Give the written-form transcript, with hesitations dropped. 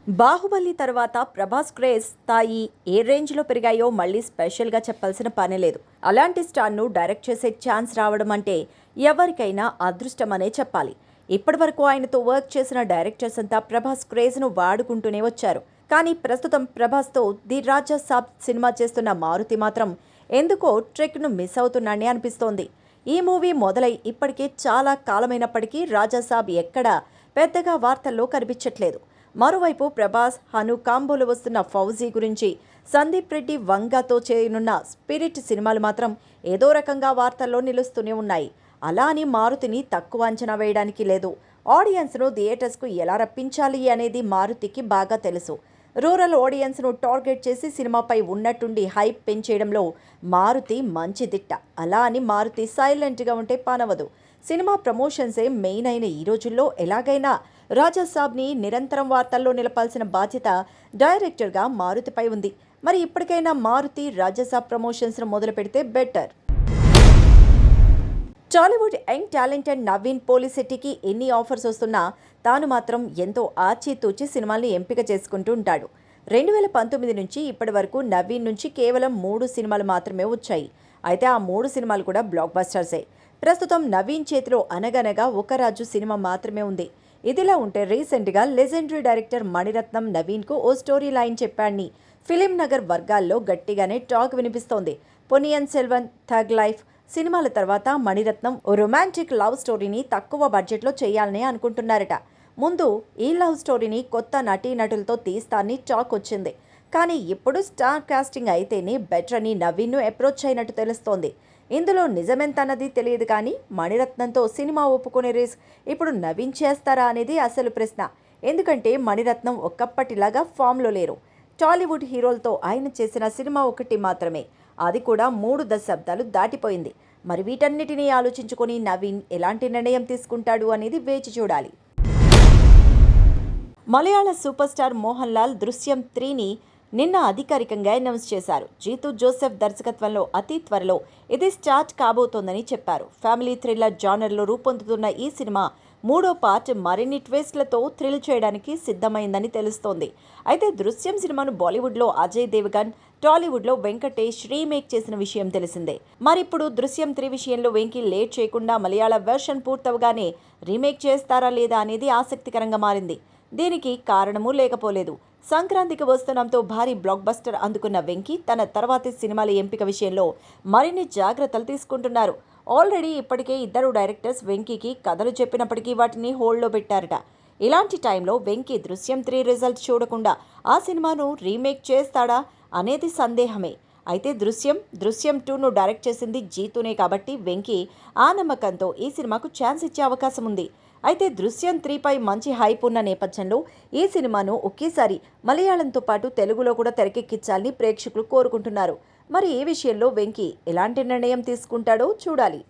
బాహుబలి తర్వాత ప్రభాస్ క్రేజ్ స్థాయి ఏ రేంజ్లో పెరిగాయో మళ్ళీ స్పెషల్గా చెప్పాల్సిన పని లేదు. అలాంటి స్టార్ను డైరెక్ట్ చేసే ఛాన్స్ రావడం అంటే ఎవరికైనా అదృష్టమనే చెప్పాలి. ఇప్పటివరకు ఆయనతో వర్క్ చేసిన డైరెక్టర్స్ అంతా ప్రభాస్ క్రేజ్ను వాడుకుంటూనే వచ్చారు. కానీ ప్రస్తుతం ప్రభాస్తో ది రాజా సాబ్ సినిమా చేస్తున్న మారుతి మాత్రం ఎందుకో ట్రెక్ను మిస్ అవుతున్నాడని అనిపిస్తోంది. ఈ మూవీ మొదలై ఇప్పటికే చాలా కాలమైనప్పటికీ రాజాసాబ్ ఎక్కడా పెద్దగా వార్తల్లో కనిపించట్లేదు. మరోవైపు ప్రభాస్ హను కాంబోలో వస్తున్న ఫౌజీ గురించి సందీప్ రెడ్డి వంగాతో చేయనున్న స్పిరిట్ సినిమాలు మాత్రం ఏదో రకంగా వార్తల్లో నిలుస్తూనే ఉన్నాయి. అలా అని మారుతిని తక్కువ అంచనా వేయడానికి లేదు. ఆడియన్స్ను థియేటర్స్కు ఎలా రప్పించాలి అనేది మారుతికి బాగా తెలుసు. రూరల్ ఆడియన్స్ను టార్గెట్ చేసి సినిమాపై ఉన్నట్టుండి హైప్ పెంచేయడంలో మారుతి మంచి దిట్ట. అలా అని మారుతి సైలెంట్గా ఉంటే పనవదు. సినిమా ప్రమోషన్సే మెయిన్ అయిన ఈ రోజుల్లో ఎలాగైనా రాజాసాబ్ని నిరంతరం వార్తల్లో నిలపాల్సిన బాధ్యత డైరెక్టర్గా మారుతిపై ఉంది. మరి ఇప్పటికైనా మారుతి రాజాసాబ్ ప్రమోషన్స్ను మొదలు పెడితే better. Tollywood young talented Naveen పోలిశెట్టికి ఎన్ని ఆఫర్స్ వస్తున్నా తాను మాత్రం ఎంతో ఆచితూచి సినిమాల్ని ఎంపిక చేసుకుంటూ ఉంటాడు. 2019 నుంచి ఇప్పటి వరకు నవీన్ నుంచి కేవలం 3 సినిమాలు మాత్రమే వచ్చాయి. అయితే ఆ 3 సినిమాలు కూడా బ్లాక్ బస్టర్సే. ప్రస్తుతం నవీన్ చేతిలో అనగనగా ఒక రాజు సినిమా మాత్రమే ఉంది. ఇదిలా ఉంటే రీసెంట్గా లెజెండరీ డైరెక్టర్ మణిరత్నం నవీన్కు ఓ స్టోరీ లైన్ చెప్పాడని ఫిలిం నగర్ వర్గాల్లో గట్టిగానే టాక్ వినిపిస్తోంది. పొనియన్ సెల్వన్, థగ్ లైఫ్ సినిమాల తర్వాత మణిరత్నం ఓ రొమాంటిక్ లవ్ స్టోరీని తక్కువ బడ్జెట్లో చేయాలని అనుకుంటున్నారట. ముందు ఈ లవ్ స్టోరీని కొత్త నటీనటులతో తీస్తానని టాక్ వచ్చింది. కానీ ఇప్పుడు స్టార్ కాస్టింగ్ అయితేనే బెటర్ అని నవీన్ను అప్రోచ్ అయినట్టు తెలుస్తోంది. ఇందులో నిజమెంతన్నది తెలియదు. కానీ మణిరత్నంతో సినిమా ఒప్పుకునే రేస్ ఇప్పుడు నవీన్ చేస్తారా అనేది అసలు ప్రశ్న. ఎందుకంటే మణిరత్నం ఒక్కప్పటిలాగా ఫామ్లో లేరు. టాలీవుడ్ హీరోలతో ఆయన చేసిన సినిమా ఒకటి మాత్రమే, అది కూడా 3 దశాబ్దాలు దాటిపోయింది. మరి వీటన్నిటినీ ఆలోచించుకొని నవీన్ ఎలాంటి నిర్ణయం తీసుకుంటాడు అనేది వేచి చూడాలి. మలయాళ సూపర్ స్టార్ మోహన్ లాల్ దృశ్యం 3ని నిన్న అధికారికంగా అనౌన్స్ చేశారు. జీతూ జోసెఫ్ దర్శకత్వంలో అతి త్వరలో ఇది స్టార్ట్ కాబోతోందని చెప్పారు. ఫ్యామిలీ థ్రిల్లర్ జానర్లో రూపొందుతున్న ఈ సినిమా 3వ పార్ట్ మరిన్ని ట్విస్ట్లతో థ్రిల్ చేయడానికి సిద్ధమైందని తెలుస్తోంది. అయితే దృశ్యం సినిమాను బాలీవుడ్లో అజయ్ దేవగన్, టాలీవుడ్లో వెంకటేష్ రీమేక్ చేసిన విషయం తెలిసిందే. మరిప్పుడు దృశ్యం 3 విషయంలో వెంకీ లేట్ చేయకుండా మలయాళ వెర్షన్ పూర్తవగానే రీమేక్ చేస్తారా లేదా అనేది ఆసక్తికరంగా మారింది. దీనికి కారణమూ లేకపోలేదు. సంక్రాంతికి వస్తున్నంతో భారీ బ్లాక్ బస్టర్ అందుకున్న వెంకీ తన తర్వాతి సినిమాల ఎంపిక విషయంలో మరిన్ని జాగ్రత్తలు తీసుకుంటున్నారు. ఆల్రెడీ ఇప్పటికే 2 డైరెక్టర్స్ వెంకీకి కథలు చెప్పినప్పటికీ వాటిని హోల్డ్లో పెట్టారట. ఇలాంటి టైంలో వెంకీ దృశ్యం 3 రిజల్ట్ చూడకుండా ఆ సినిమాను రీమేక్ చేస్తాడా అనేది సందేహమే. అయితే దృశ్యం 2ను డైరెక్ట్ చేసింది జీతూనే కాబట్టి వెంకీ ఆ నమ్మకంతో ఈ సినిమాకు ఛాన్స్ ఇచ్చే అవకాశం ఉంది. అయితే దృశ్యం 3పై మంచి హైప్ ఉన్న నేపథ్యంలో ఈ సినిమాను ఒకేసారి మలయాళంతో పాటు తెలుగులో కూడా తెరకెక్కించాలని ప్రేక్షకులు కోరుకుంటున్నారు. మరి ఈ విషయంలో వెంకీ ఎలాంటి నిర్ణయం తీసుకుంటాడో చూడాలి.